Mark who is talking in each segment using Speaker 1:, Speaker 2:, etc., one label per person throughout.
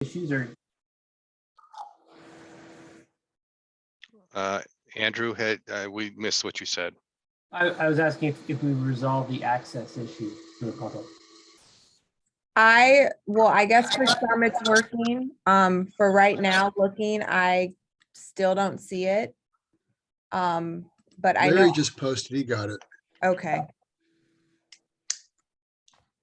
Speaker 1: issues or?
Speaker 2: Andrew, we missed what you said.
Speaker 1: I was asking if we resolve the access issue for the public.
Speaker 3: I guess for some it's working. For right now, looking, I still don't see it. But I know,
Speaker 4: Larry just posted, he got it.
Speaker 3: okay.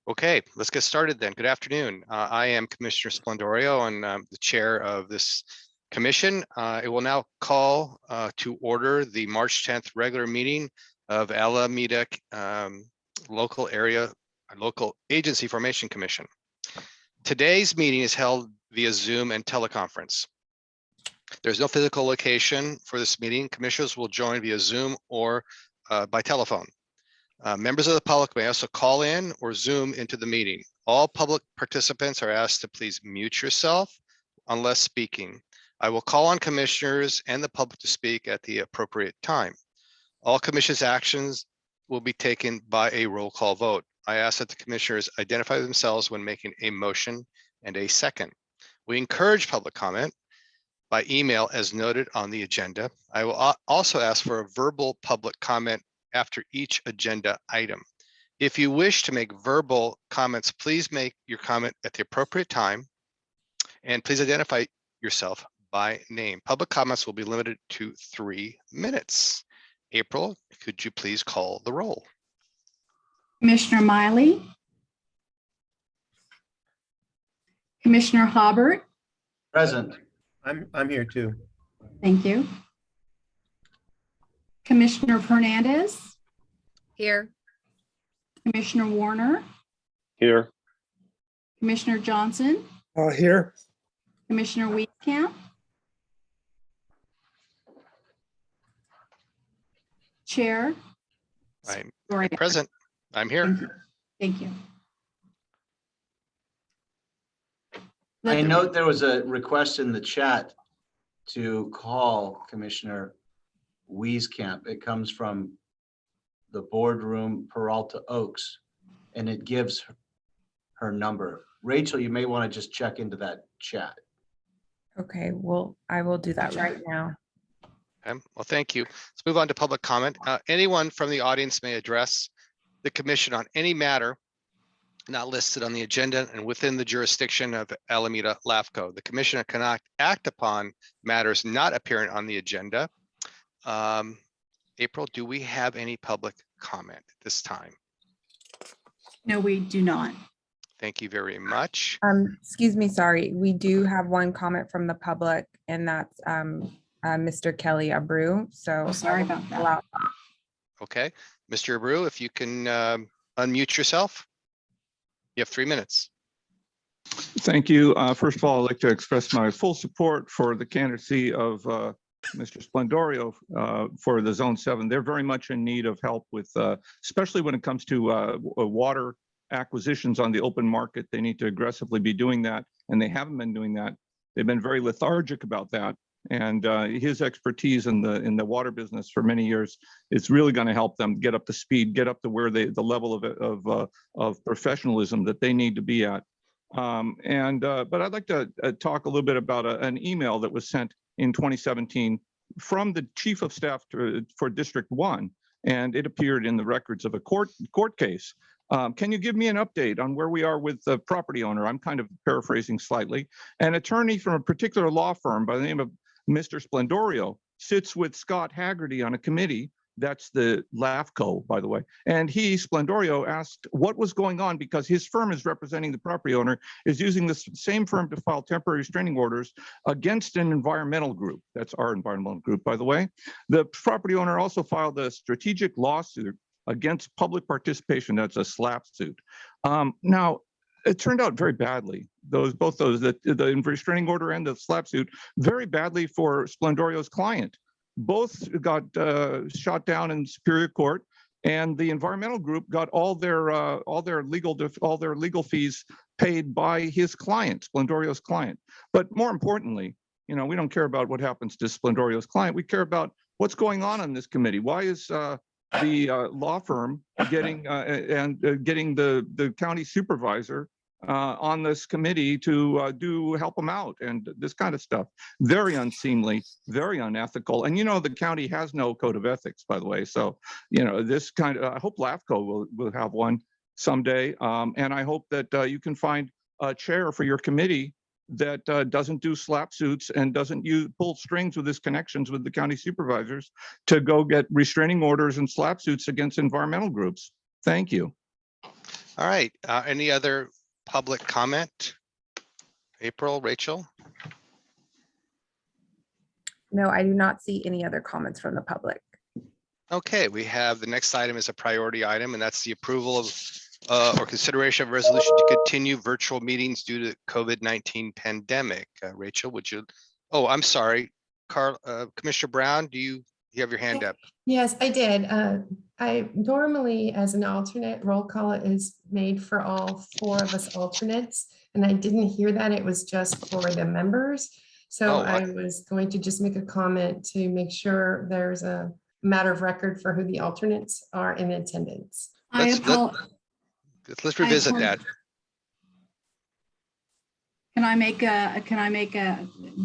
Speaker 2: Okay, let's get started then. Good afternoon. I am Commissioner Splendorio and I'm the chair of this commission. It will now call to order the March 10th regular meeting of Alameda Local Agency Formation Commission. Today's meeting is held via Zoom and teleconference. There's no physical location for this meeting. Commissioners will join via Zoom or by telephone. Members of the public may also call in or Zoom into the meeting. All public participants are asked to please mute yourself unless speaking. I will call on commissioners and the public to speak at the appropriate time. All commissioners' actions will be taken by a roll call vote. I ask that the commissioners identify themselves when making a motion and a second. We encourage public comment by email as noted on the agenda. I will also ask for a verbal public comment after each agenda item. If you wish to make verbal comments, please make your comment at the appropriate time and please identify yourself by name. Public comments will be limited to 3 minutes. April, could you please call the roll?
Speaker 5: Commissioner Miley, Commissioner Hobart.
Speaker 6: Present.
Speaker 7: I'm here too.
Speaker 5: Thank you. Commissioner Fernandez,
Speaker 3: Here.
Speaker 5: Commissioner Warner,
Speaker 7: Here.
Speaker 5: Commissioner Johnson,
Speaker 4: Here.
Speaker 5: Commissioner Wieskamp, Chair.
Speaker 2: I'm
Speaker 5: Sorry.
Speaker 2: present. I'm here.
Speaker 5: Thank you.
Speaker 6: I note there was a request in the chat to call Commissioner Wieskamp. It comes from the boardroom Peralta Oaks, and it gives her number. Rachel, you may want to just check into that chat.
Speaker 3: Okay, well, I will do that right now.
Speaker 2: Okay, well, thank you. Let's move on to public comment. Anyone from the audience may address the commission on any matter not listed on the agenda and within the jurisdiction of Alameda LAFCo. The commissioner cannot act upon matters not appearing on the agenda. April, do we have any public comment at this time?
Speaker 5: No, we do not.
Speaker 2: Thank you very much.
Speaker 3: Excuse me, sorry. We do have one comment from the public and that's Mr. Kelly Abreu. So
Speaker 5: Sorry about that.
Speaker 2: Okay, Mr. Abreu, if you can unmute yourself. You have 3 minutes.
Speaker 8: Thank you. First of all, I'd like to express my full support for the candidacy of Mr. Splendorio for the Zone 7. They're very much in need of help with, especially when it comes to water acquisitions on the open market. They need to aggressively be doing that, and they haven't been doing that. They've been very lethargic about that. And his expertise in the water business for many years is really going to help them get up to speed, get up to where the level of professionalism that they need to be at. But I'd like to talk a little bit about an email that was sent in 2017 from the chief of staff for District 1, and it appeared in the records of a court case. Can you give me an update on where we are with the property owner? I'm kind of paraphrasing slightly. An attorney from a particular law firm by the name of Mr. Splendorio sits with Scott Haggerty on a committee. That's the LAFCo, by the way. And Splendorio, asked what was going on because his firm is representing the property owner, is using the same firm to file temporary restraining orders against an environmental group. That's our environmental group, by the way. The property owner also filed a strategic lawsuit against public participation. That's a SLAP suit. Now, it turned out very badly. Both those, the restraining order and the SLAP suit, very badly for Splendorio's client. Both got shot down in Superior Court, and the environmental group got all their legal fees paid by his client, Splendorio's client. But more importantly, we don't care about what happens to Splendorio's client. We care about what's going on this committee. Why is the law firm getting the county supervisor on this committee to help them out and this kind of stuff. Very unseemly, very unethical. And the county has no code of ethics, by the way. So, this kind of, I hope LAFCO will have one someday. And I hope that you can find a chair for your committee that doesn't do slap suits and doesn't pull strings with his connections with the county supervisors to go get restraining orders and slap suits against environmental groups. Thank you.
Speaker 2: All right, any other public comment? April, Rachel?
Speaker 3: No, I do not see any other comments from the public.
Speaker 2: Okay, we have the next item is a priority item, and that's the approval of or consideration of resolution to continue virtual meetings due to COVID-19 pandemic. Rachel, would you? Oh, I'm sorry, Commissioner Brown, do you have your hand up?
Speaker 9: Yes, I did. I normally, as an alternate, roll call is made for all 4 of us alternates, and I didn't hear that. It was just for the members. So I was going to just make a comment to make sure there's a matter of record for who the alternates are in attendance.
Speaker 2: Let's revisit that.
Speaker 5: Can I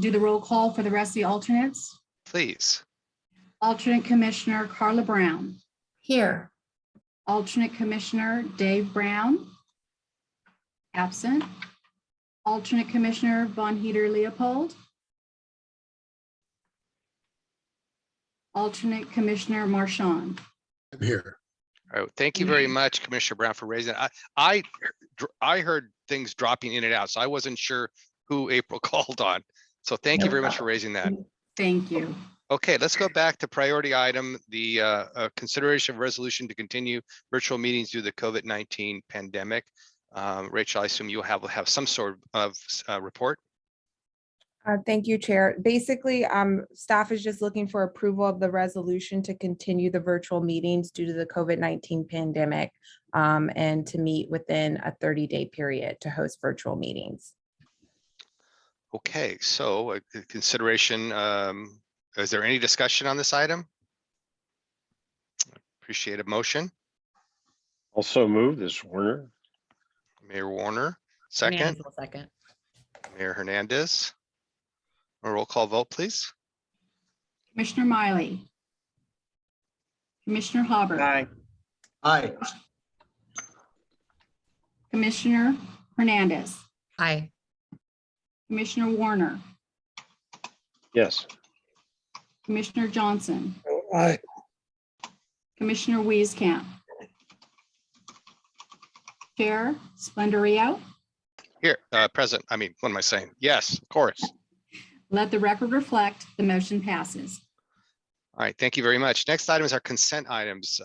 Speaker 5: do the roll call for the rest of the alternates?
Speaker 2: Please.
Speaker 5: Alternate Commissioner Carla Brown.
Speaker 9: Here.
Speaker 5: Alternate Commissioner Dave Brown. Absent. Alternate Commissioner Von Heater Leopold. Alternate Commissioner Marchand.
Speaker 4: I'm here.
Speaker 2: All right, thank you very much, Commissioner Brown, for raising it. I heard things dropping in and out, so I wasn't sure who April called on. So thank you very much for raising that.
Speaker 5: Thank you.
Speaker 2: Okay, let's go back to priority item, the consideration of resolution to continue virtual meetings due to the COVID-19 pandemic. Rachel, I assume you'll have some sort of report.
Speaker 3: Thank you, Chair. Basically, staff is just looking for approval of the resolution to continue the virtual meetings due to the COVID-19 pandemic and to meet within a 30-day period to host virtual meetings.
Speaker 2: Okay, so consideration, is there any discussion on this item? Appreciate a motion.
Speaker 7: Also move this, Warner.
Speaker 2: Mayor Warner, second.
Speaker 10: Second.
Speaker 2: Mayor Hernandez. A roll call vote, please.
Speaker 5: Commissioner Miley. Commissioner Hobart.
Speaker 7: Aye.
Speaker 6: Aye.
Speaker 5: Commissioner Hernandez.
Speaker 10: Aye.
Speaker 5: Commissioner Warner.
Speaker 7: Yes.
Speaker 5: Commissioner Johnson.
Speaker 4: Aye.
Speaker 5: Commissioner Wieskamp. Chair Splendorio.
Speaker 2: Here, present. I mean, what am I saying? Yes, of course.
Speaker 5: Let the record reflect the motion passes.
Speaker 2: All right, thank you very much. Next item is our consent items.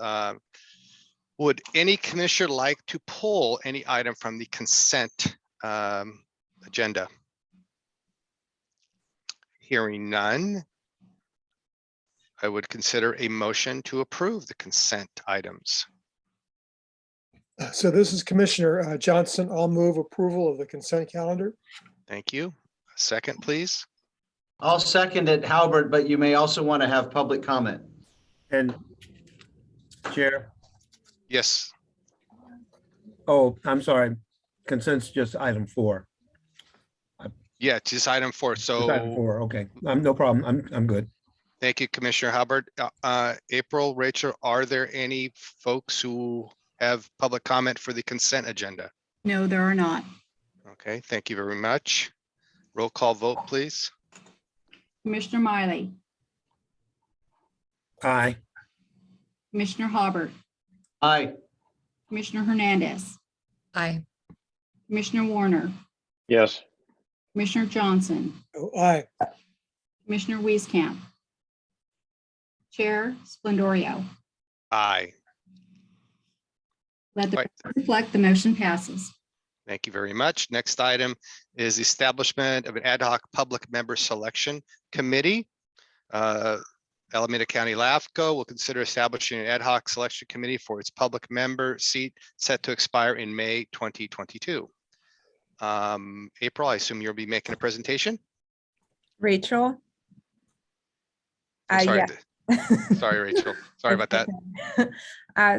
Speaker 2: Would any commissioner like to pull any item from the consent agenda? Hearing none, I would consider a motion to approve the consent items.
Speaker 11: So this is Commissioner Johnson. I'll move approval of the consent calendar.
Speaker 2: Thank you. A second, please.
Speaker 6: I'll second it, Halbert, but you may also want to have public comment.
Speaker 7: And Chair,
Speaker 2: Yes.
Speaker 7: oh, I'm sorry. Consent's just item 4.
Speaker 2: Yeah, just item 4.
Speaker 7: Just item
Speaker 2: So
Speaker 7: 4, okay. No problem. I'm good.
Speaker 2: thank you, Commissioner Hubbard. April, Rachel, are there any folks who have public comment for the consent agenda?
Speaker 5: No, there are not.
Speaker 2: Okay, thank you very much. Roll call vote, please.
Speaker 5: Commissioner Miley.
Speaker 7: Aye.
Speaker 5: Commissioner Hobart.
Speaker 6: Aye.
Speaker 5: Commissioner Hernandez.
Speaker 10: Aye.
Speaker 5: Commissioner Warner.
Speaker 7: Yes.
Speaker 5: Commissioner Johnson.
Speaker 11: Oh, aye.
Speaker 5: Commissioner Wieskamp. Chair Splendorio.
Speaker 2: Aye.
Speaker 5: Let the
Speaker 2: Right.
Speaker 5: record reflect the motion passes.
Speaker 2: Thank you very much. Next item is the establishment of an ad hoc public member selection committee. Alameda County LAFCo will consider establishing an ad hoc selection committee for its public member seat set to expire in May 2022. April, I assume you'll be making a presentation?
Speaker 3: Rachel?
Speaker 2: I'm sorry,
Speaker 3: Yeah.
Speaker 2: Sorry, Rachel. Sorry about that.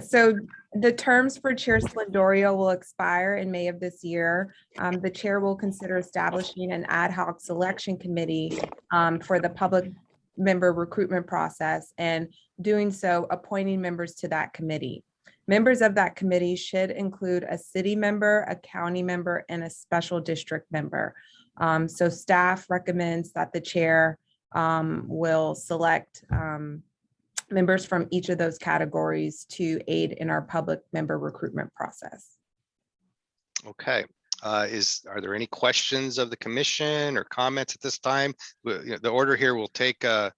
Speaker 3: So the terms for Chair Splendorio will expire in May of this year. The chair will consider establishing an ad hoc selection committee for the public member recruitment process, and doing so, appointing members to that committee. Members of that committee should include a city member, a county member, and a special district member. So staff recommends that the chair will select members from each of those categories to aid in our public member recruitment process.
Speaker 2: Okay. Are there any questions of the commission or comments at this time? The order here will take a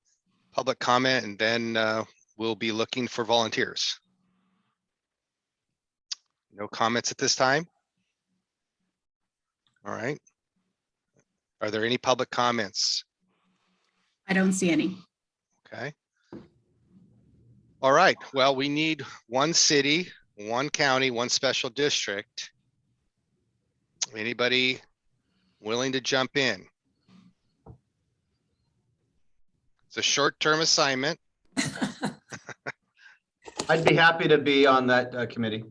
Speaker 2: public comment, and then we'll be looking for volunteers. No comments at this time? All right. Are there any public comments?
Speaker 5: I don't see any.
Speaker 2: Okay. All right. Well, we need one city, one county, one special district. Anybody willing to jump in? It's a short-term assignment.
Speaker 6: I'd be happy to be on that committee.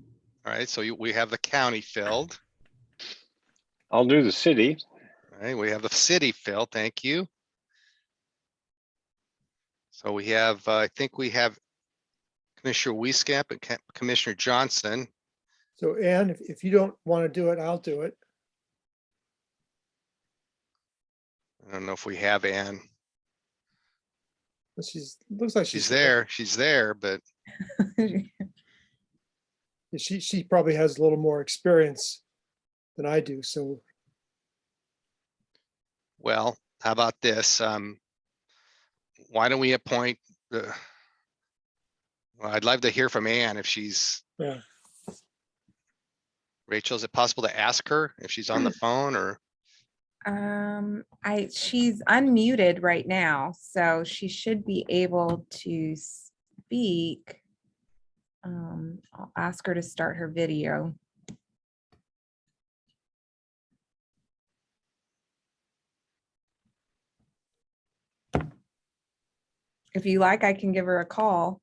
Speaker 2: All right. So we have the county filled.
Speaker 10: I'll do the city.
Speaker 2: All right. We have the city filled. Thank you. So we have, I think we have Commissioner Wieskamp and Commissioner Johnson.
Speaker 11: So Ann, if you don't want to do it, I'll do it.
Speaker 2: I don't know if we have Ann.
Speaker 11: But looks like
Speaker 2: She's there. She's there, but
Speaker 11: She probably has a little more experience than I do, so.
Speaker 2: well, how about this? Why don't we appoint well, I'd love to hear from Ann if she's.
Speaker 11: Yeah.
Speaker 2: Rachel, is it possible to ask her if she's on the phone or?
Speaker 3: She's unmuted right now, so she should be able to speak. I'll ask her to start her video. If you like, I can give her a call.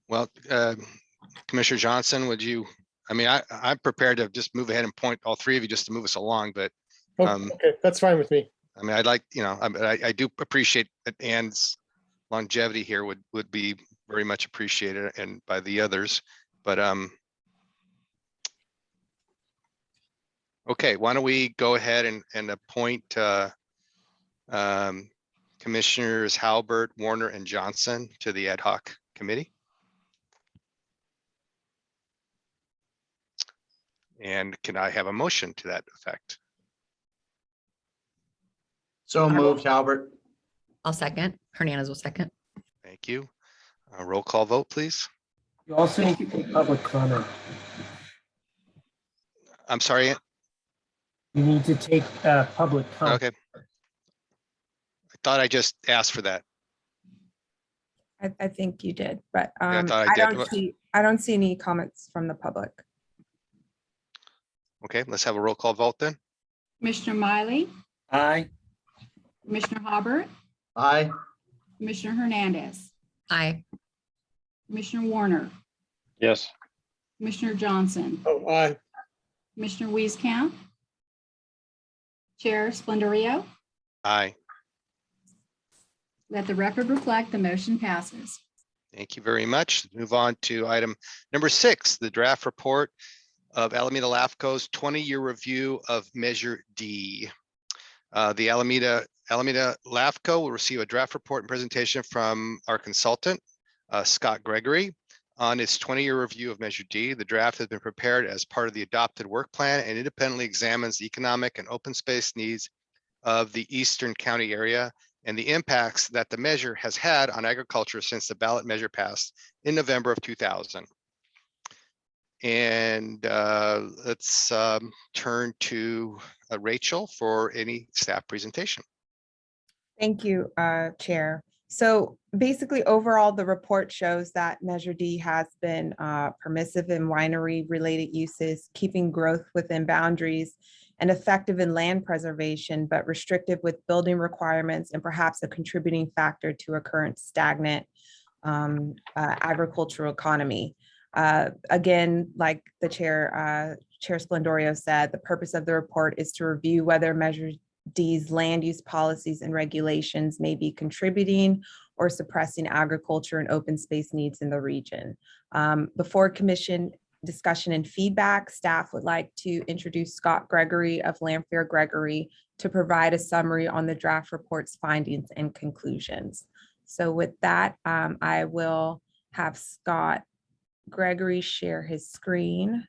Speaker 2: Well, Commissioner Johnson, would you, I mean, I'm prepared to just move ahead and point all three of you just to move us along, but
Speaker 11: Okay, that's fine with me.
Speaker 2: I mean, I'd like, I do appreciate that Ann's longevity here would be very much appreciated and by the others, but okay, why don't we go ahead and appoint Commissioners Halbert, Warner, and Johnson to the ad hoc committee. And can I have a motion to that effect?
Speaker 6: So moved, Albert.
Speaker 12: I'll second. Hernandez will second.
Speaker 2: Thank you. Roll call vote, please.
Speaker 1: You also need to take public comment.
Speaker 2: I'm sorry.
Speaker 1: You need to take public comment.
Speaker 2: Okay. I thought I just asked for that.
Speaker 3: I think you did, but
Speaker 2: I thought I did.
Speaker 3: I don't see any comments from the public.
Speaker 2: Okay, let's have a roll call vote then.
Speaker 5: Commissioner Miley,
Speaker 7: Aye.
Speaker 5: Commissioner Hobart,
Speaker 6: Aye.
Speaker 5: Commissioner Hernandez,
Speaker 12: Aye.
Speaker 5: Commissioner Warner,
Speaker 10: Yes.
Speaker 5: Commissioner Johnson,
Speaker 11: Oh, aye.
Speaker 5: Commissioner Wieskamp, Chair Splendorio.
Speaker 2: Aye.
Speaker 5: Let the record reflect the motion passes.
Speaker 2: Thank you very much. Move on to item number 6, the draft report of Alameda LAFCo's 20-year review of Measure D. The Alameda LAFCo will receive a draft report and presentation from our consultant, Scott Gregory, on its 20-year review of Measure D. The draft has been prepared as part of the adopted work plan and independently examines the economic and open space needs of the Eastern County area and the impacts that the measure has had on agriculture since the ballot measure passed in November of 2000. And let's turn to Rachel for any staff presentation.
Speaker 3: Thank you, Chair. So basically, overall, the report shows that Measure D has been permissive in winery-related uses, keeping growth within boundaries, and effective in land preservation, but restrictive with building requirements and perhaps a contributing factor to a current stagnant agricultural economy. Again, like the Chair Splendorio said, the purpose of the report is to review whether Measure D's land use policies and regulations may be contributing or suppressing agriculture and open space needs in the region. Before commission discussion and feedback, staff would like to introduce Scott Gregory of Landfair Gregory to provide a summary on the draft report's findings and conclusions. So with that, I will have Scott Gregory share his screen.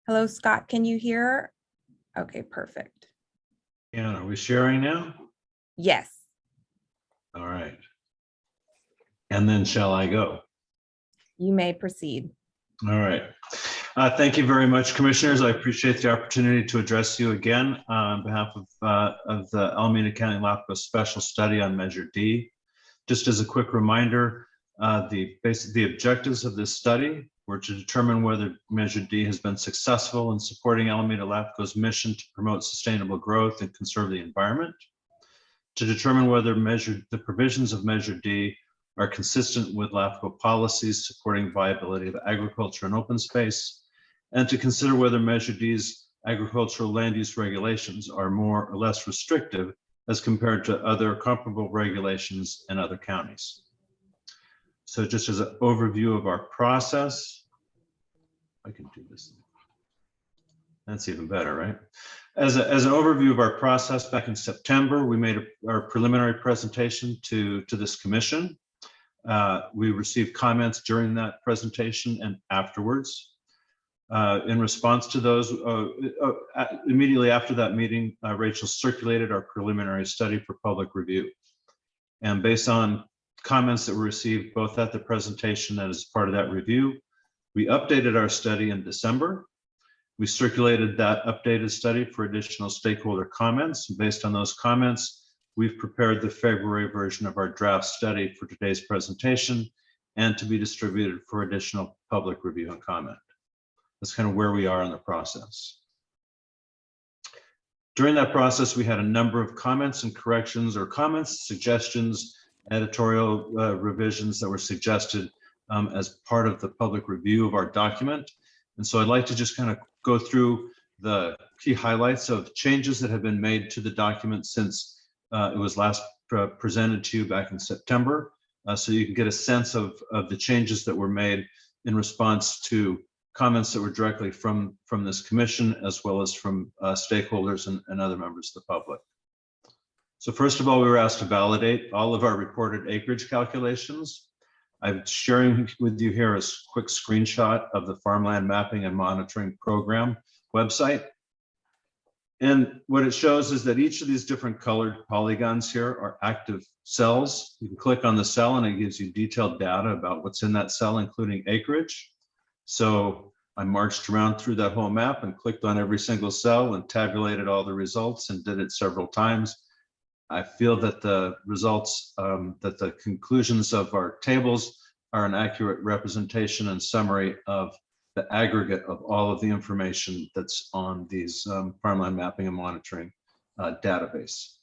Speaker 3: Hello, Scott, can you hear? Okay, perfect.
Speaker 13: And are we sharing now?
Speaker 3: Yes.
Speaker 13: All right. And then shall I go?
Speaker 3: You may proceed.
Speaker 13: All right. Thank you very much, Commissioners. I appreciate the opportunity to address you again on behalf of the Alameda County LAFCO Special Study on Measure D. Just as a quick reminder, the objectives of this study were to determine whether Measure D has been successful in supporting Alameda LAFCO's mission to promote sustainable growth and conserve the environment, to determine whether the provisions of Measure D are consistent with LAFCO policies supporting viability of agriculture and open space, and to consider whether Measure D's agricultural land use regulations are more or less restrictive as compared to other comparable regulations in other counties. So just as an overview of our process, I can do this. That's even better, right? As an overview of our process, back in September, we made our preliminary presentation to this commission. We received comments during that presentation and afterwards. In response to those, immediately after that meeting, Rachel circulated our preliminary study for public review. And based on comments that were received both at the presentation and as part of that review, we updated our study in December. We circulated that updated study for additional stakeholder comments. Based on those comments, we've prepared the February version of our draft study for today's presentation and to be distributed for additional public review and comment. That's kind of where we are in the process. During that process, we had a number of comments and corrections or comments, suggestions, editorial revisions that were suggested as part of the public review of our document. And so I'd like to just kind of go through the key highlights of changes that have been made to the document since it was last presented to you back in September. So you can get a sense of the changes that were made in response to comments that were directly from this commission, as well as from stakeholders and other members of the public. So first of all, we were asked to validate all of our reported acreage calculations. I'm sharing with you here a quick screenshot of the Farmland Mapping and Monitoring Program website. And what it shows is that each of these different colored polygons here are active cells. You can click on the cell and it gives you detailed data about what's in that cell, including acreage. So I marched around through that whole map and clicked on every single cell and tabulated all the results and did it several times. I feel that the results, that the conclusions of our tables are an accurate representation and summary of the aggregate of all of the information that's on these farmland mapping and monitoring database.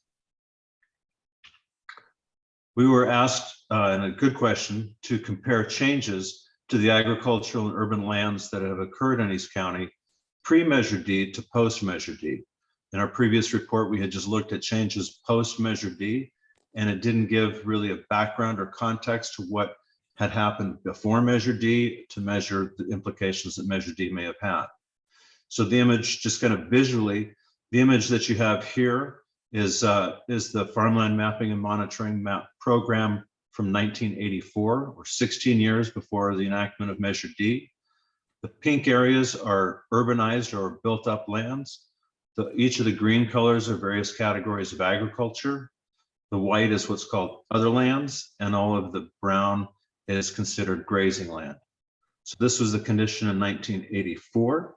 Speaker 13: We were asked, and a good question, to compare changes to the agricultural and urban lands that have occurred in East County pre-Measure D to post-Measure D. In our previous report, we had just looked at changes post-Measure D, and it didn't give really a background or context to what had happened before Measure D to measure the implications that Measure D may have had. So the image, just kind of visually, the image that you have here is the Farmland Mapping and Monitoring Map Program from 1984, or 16 years before the enactment of Measure D. The pink areas are urbanized or built up lands. Each of the green colors are various categories of agriculture. The white is what's called other lands, and all of the brown is considered grazing land. So this was the condition in 1984.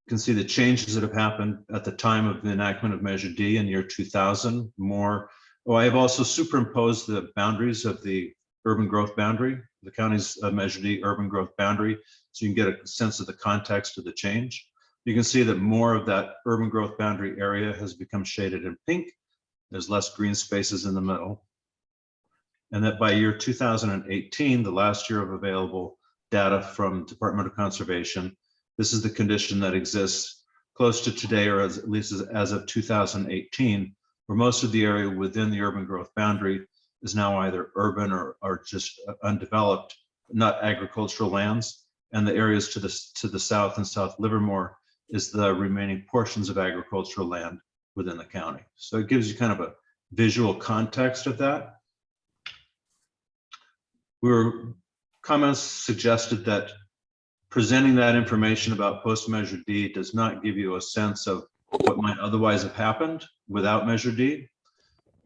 Speaker 13: You can see the changes that have happened at the time of the enactment of Measure D in year 2000, more Oh, I have also superimposed the boundaries of the urban growth boundary, the county's Measure D urban growth boundary, so you can get a sense of the context of the change. You can see that more of that urban growth boundary area has become shaded in pink. There's less green spaces in the middle. And that by year 2018, the last year of available data from Department of Conservation, this is the condition that exists close to today, or at least as of 2018, where most of the area within the urban growth boundary is now either urban or just undeveloped, not agricultural lands. And the areas to the south and South Livermore is the remaining portions of agricultural land within the county. So it gives you kind of a visual context of that. Comments suggested that presenting that information about post-Measure D does not give you a sense of what might otherwise have happened without Measure D.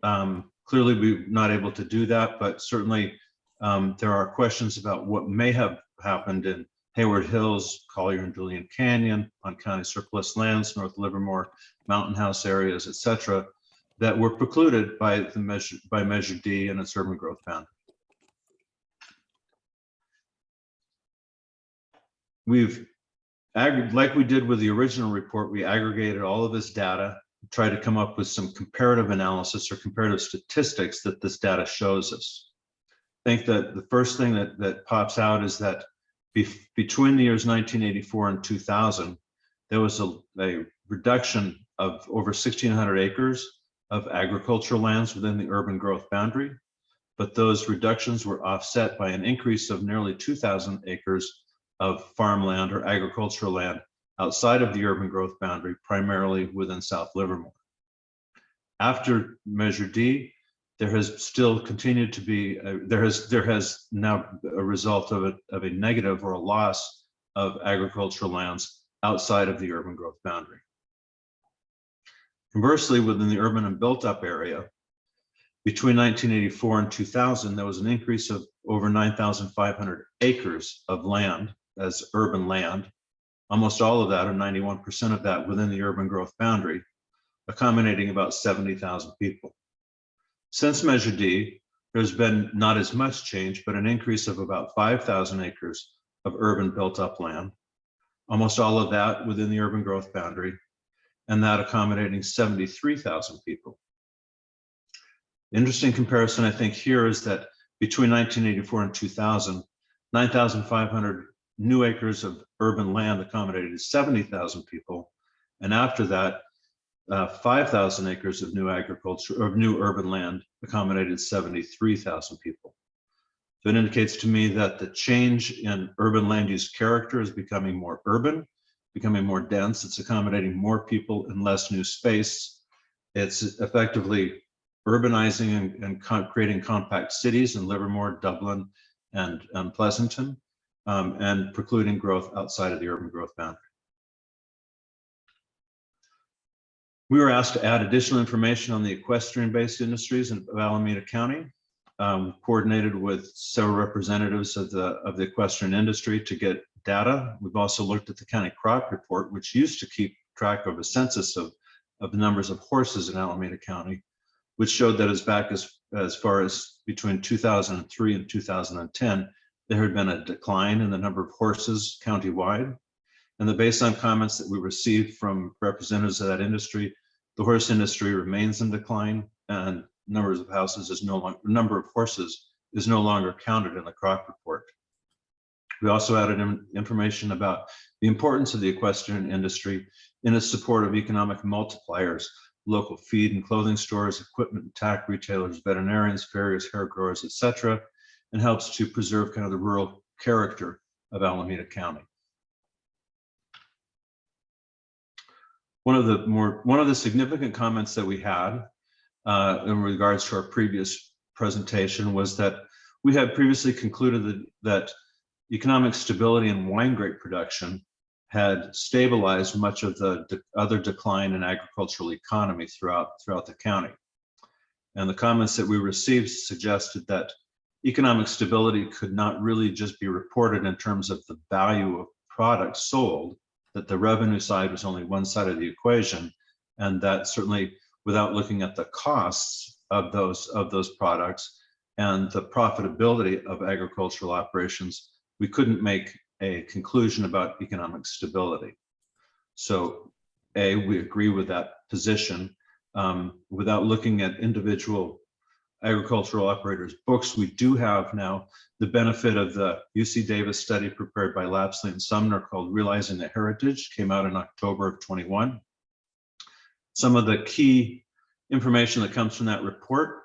Speaker 13: Clearly, we're not able to do that, but certainly there are questions about what may have happened in Hayward Hills, Collier and Julian Canyon, on county surplus lands, North Livermore, Mountain House areas, et cetera, that were precluded by Measure D and its urban growth boundary. Like we did with the original report, we aggregated all of this data, tried to come up with some comparative analysis or comparative statistics that this data shows us. I think that the first thing that pops out is that between the years 1984 and 2000, there was a reduction of over 1,600 acres of agricultural lands within the urban growth boundary, but those reductions were offset by an increase of nearly 2,000 acres of farmland or agricultural land outside of the urban growth boundary, primarily within South Livermore. After Measure D, there has still continued to be, there has now a result of a negative or a loss of agricultural lands outside of the urban growth boundary. Conversely, within the urban and built up area, between 1984 and 2000, there was an increase of over 9,500 acres of land as urban land, almost all of that, or 91% of that, within the urban growth boundary, accommodating about 70,000 people. Since Measure D, there's been not as much change, but an increase of about 5,000 acres of urban built up land, almost all of that within the urban growth boundary, and that accommodating 73,000 people. Interesting comparison, I think, here is that between 1984 and 2000, 9,500 new acres of urban land accommodated 70,000 people. And after that, 5,000 acres of new agriculture or new urban land accommodated 73,000 people. So it indicates to me that the change in urban land use character is becoming more urban, becoming more dense. It's accommodating more people in less new space. It's effectively urbanizing and creating compact cities in Livermore, Dublin, and Pleasanton, and precluding growth outside of the urban growth boundary. We were asked to add additional information on the equestrian-based industries of Alameda County, coordinated with several representatives of the equestrian industry to get data. We've also looked at the county crop report, which used to keep track of a census of the numbers of horses in Alameda County, which showed that as far as between 2003 and 2010, there had been a decline in the number of horses countywide. And based on comments that we received from representatives of that industry, the horse industry remains in decline, and number of horses is no longer counted in the crop report. We also added information about the importance of the equestrian industry in its support of economic multipliers, local feed and clothing stores, equipment and tack retailers, veterinarians, farriers, hair growers, etc., and helps to preserve kind of the rural character of Alameda County. One of the significant comments that we had in regards to our previous presentation was that we had previously concluded that economic stability in wine grape production had stabilized much of the other decline in agricultural economy throughout the county. And the comments that we received suggested that economic stability could not really just be reported in terms of the value of products sold, that the revenue side was only one side of the equation, and that certainly without looking at the costs of those products and the profitability of agricultural operations, we couldn't make a conclusion about economic stability. So we agree with that position. Without looking at individual agricultural operators' books, we do have now the benefit of the UC Davis study prepared by Lapsley and Sumner called Realizing the Heritage, came out in October of 21. Some of the key information that comes from that report,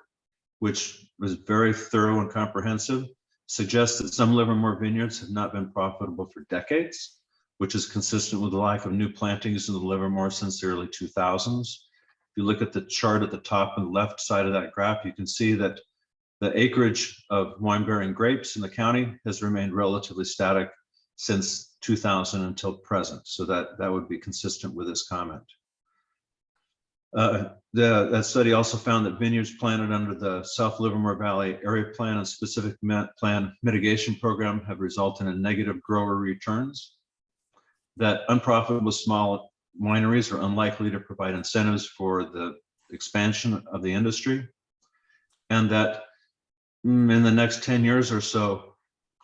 Speaker 13: which was very thorough and comprehensive, suggests that some Livermore vineyards have not been profitable for decades, which is consistent with the lack of new plantings in the Livermore since the early 2000s. If you look at the chart at the top and left side of that graph, you can see that the acreage of wine-bearing grapes in the county has remained relatively static since 2000 until present. So that would be consistent with this comment. That study also found that vineyards planted under the South Livermore Valley Area Plan and Specific Plan Mitigation Program have resulted in negative grower returns, that unprofitable small wineries are unlikely to provide incentives for the expansion of the industry, and that in the next 10 years or so,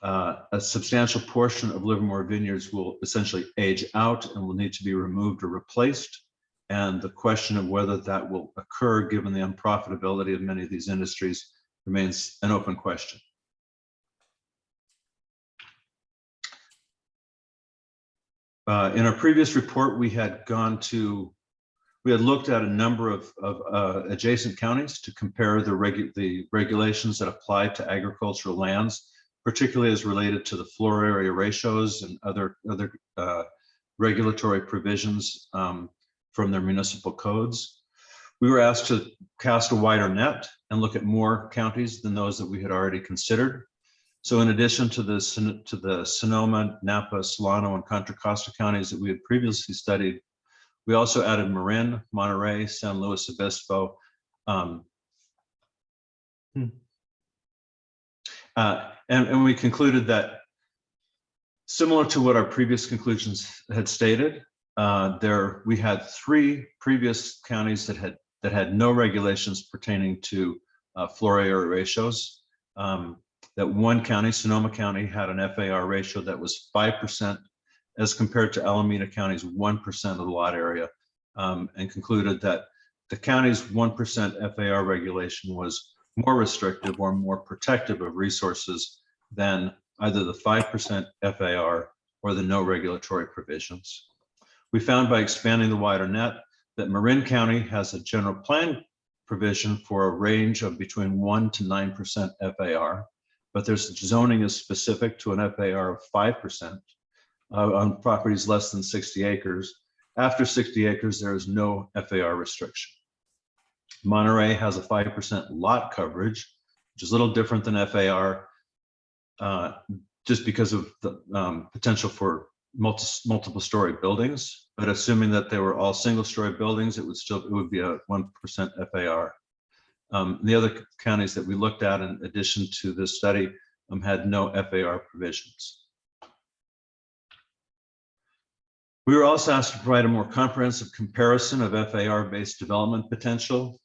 Speaker 13: a substantial portion of Livermore vineyards will essentially age out and will need to be removed or replaced. And the question of whether that will occur, given the unprofitability of many of these industries, remains an open question. In our previous report, we had looked at a number of adjacent counties to compare the regulations that apply to agricultural lands, particularly as related to the floor area ratios and other regulatory provisions from their municipal codes. We were asked to cast a wider net and look at more counties than those that we had already considered. So in addition to the Sonoma, Napa, Solano, and Contra Costa counties that we had previously studied, we also added Marin, Monterey, San Luis Obispo, and we concluded that, similar to what our previous conclusions had stated, we had 3 previous counties that had no regulations pertaining to floor area ratios. That one county, Sonoma County, had an FAR ratio that was 5% as compared to Alameda County's 1% of the lot area, and concluded that the county's 1% FAR regulation was more restrictive or more protective of resources than either the 5% FAR or the no regulatory provisions. We found by expanding the wider net that Marin County has a general plan provision for a range of between 1 to 9% FAR, but their zoning is specific to an FAR of 5% on properties less than 60 acres. After 60 acres, there is no FAR restriction. Monterey has a 5% lot coverage, which is a little different than FAR, just because of the potential for multiple story buildings, but assuming that they were all single story buildings, it would be a 1% FAR. The other counties that we looked at in addition to this study had no FAR provisions. We were also asked to provide a more comprehensive comparison of FAR-based development potential